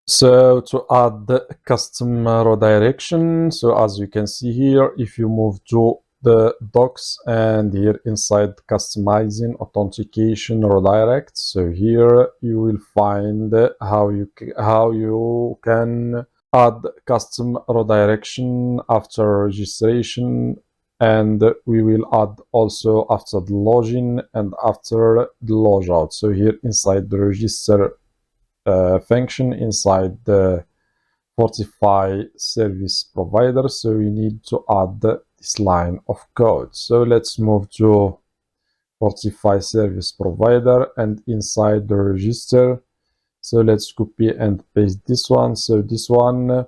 So to add the custom redirection, so as you can see here, if you move to the docs and here inside customizing authentication redirect, so here you will find how you can add custom redirection after registration, and we will add also after the login and after the logout. So here inside the register function inside the Fortify service provider, so we need to add this line of code. So let's move to Fortify service provider and inside the register, so let's copy and paste this one. So this one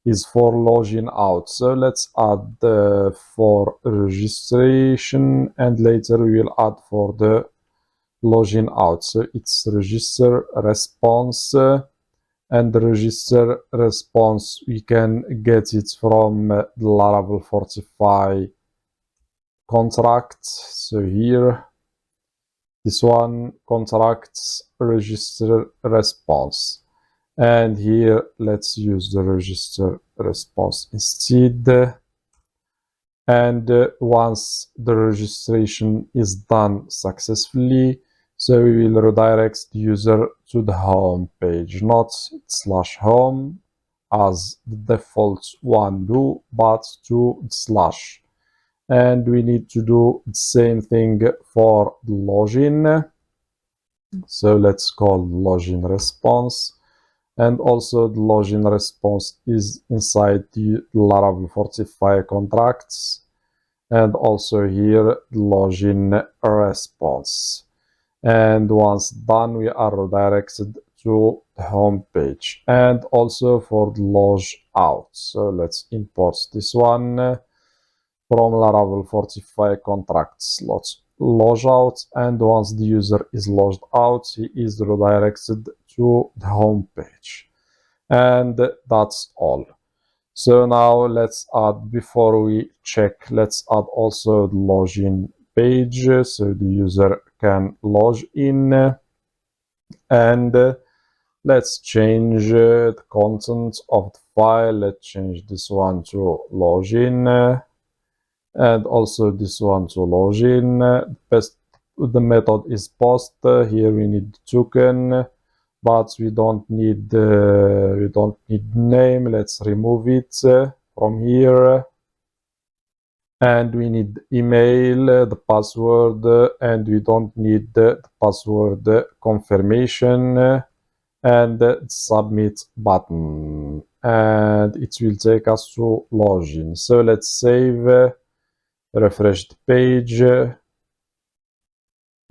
is for login out, so let's add for registration and later we will add for the login out. So it's register response, and the register response we can get it from the Laravel Fortify contract. So here this one contracts register response, and here let's use the register response instead. And once the registration is done successfully, so we will redirect the user to the home page, not /home as the default one do, but to /. And we need to do the same thing for the login. So let's call login response. And also the login response is inside the Laravel Fortify contracts, and also here the login response. And once done, we are redirected to the home page. And also for the log out, so let's import this one from Laravel Fortify contracts log out, and once the user is logged out, he is redirected to the home page. And that's all. So now let's add, before we check, let's add also the login page so the user can log in. And let's change the content of the file. Let's change this one to login, and also this one to login. The method is post. Here we need the token, but we don't need name. Let's remove it from here. And we need email, the password, and we don't need the password confirmation, and the submit button, and it will take us to login. So let's save, refresh the page,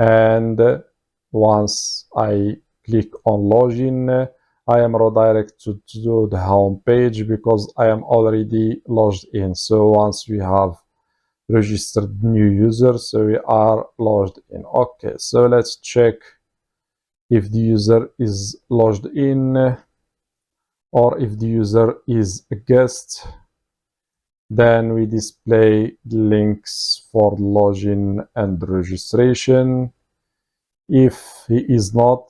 and once I click on login, I am redirected to the home page because I am already logged in. So once we have registered new user, so we are logged in. Okay, so let's check if the user is logged in, or if the user is a guest. Then we display the links for the login and registration. If he is not,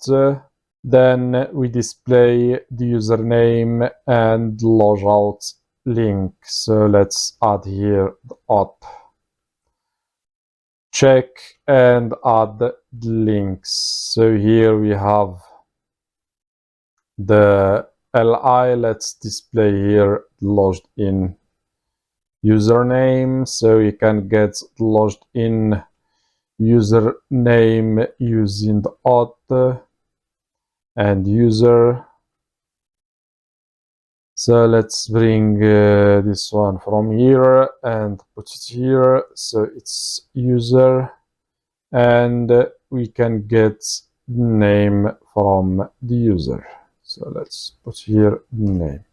then we display the username and logout link. So let's add here the auth check and add the links. So here we have the li. Let's display here logged in username, so you can get logged in username using the auth and user. So let's bring this one from here and put it here. So it's user, and we can get name from the user. So let's put here name,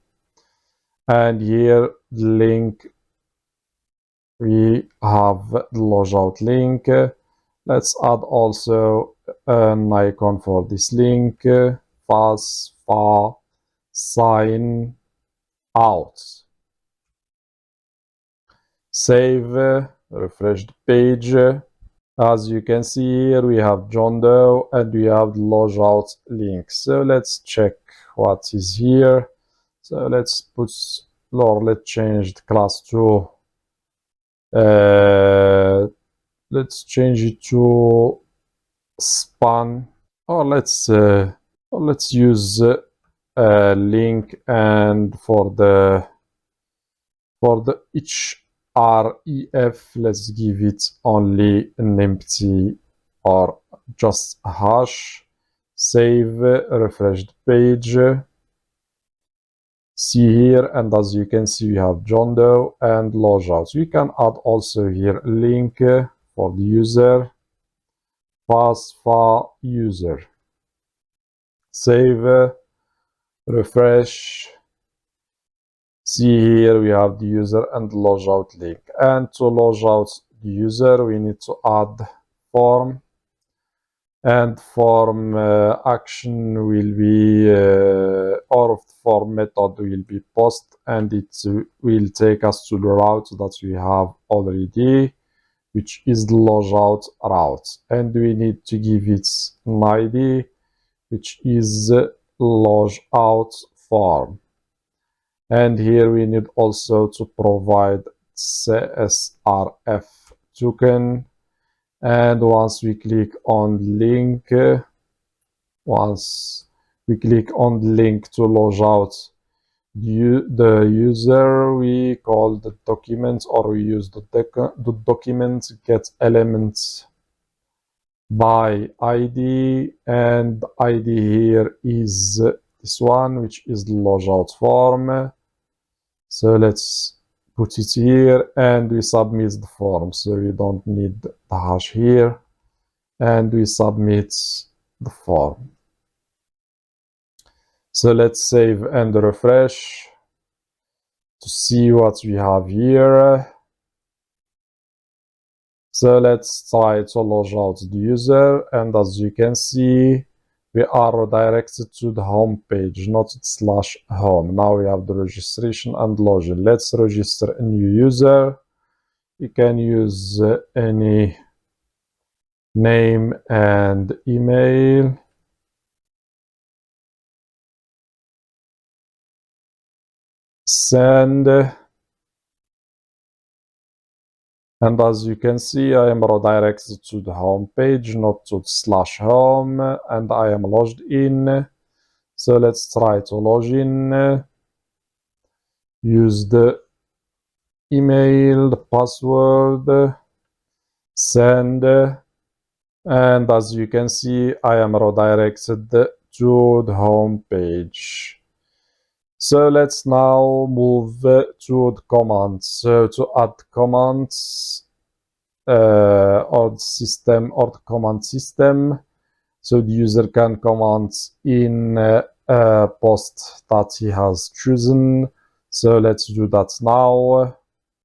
and here the link, we have the logout link. Let's add also an icon for this link, fast far sign out. Save, refresh the page. As you can see here, we have John Doe and we have the logout link. So let's check what is here. So let's put, or let's change the class to, let's change it to span, or let's use link, and for the each ref, let's give it only an empty or just a hash. Save, refresh the page. See here, and as you can see, we have John Doe and logout. We can add also here link for the user, pass for user. Save, refresh. See here, we have the user and logout link. And to logout the user, we need to add form. And form action will be, or form method will be post, and it will take us to the route that we have already, which is the logout route. And we need to give it an ID, which is logout form. And here we need also to provide CSRF token. And once we click on link, to log out the user, we call the document, or we use the document get elements by ID, and the ID here is this one, which is the logout form. So let's put it here, and we submit the form. So we don't need the hash here, and we submit the form. So let's save and refresh to see what we have here. So let's try to log out the user, and as you can see, we are redirected to the home page, not /home. Now we have the registration and login. Let's register a new user. You can use any name and email. Send. And as you can see, I am redirected to the home page, not to /home, and I am logged in. So let's try to log in. Use the email, the password, send, and as you can see, I am redirected to the home page. So let's now move to the commands. So to add commands or the system, or the command system, so the user can command in a post that he has chosen. So let's do that now.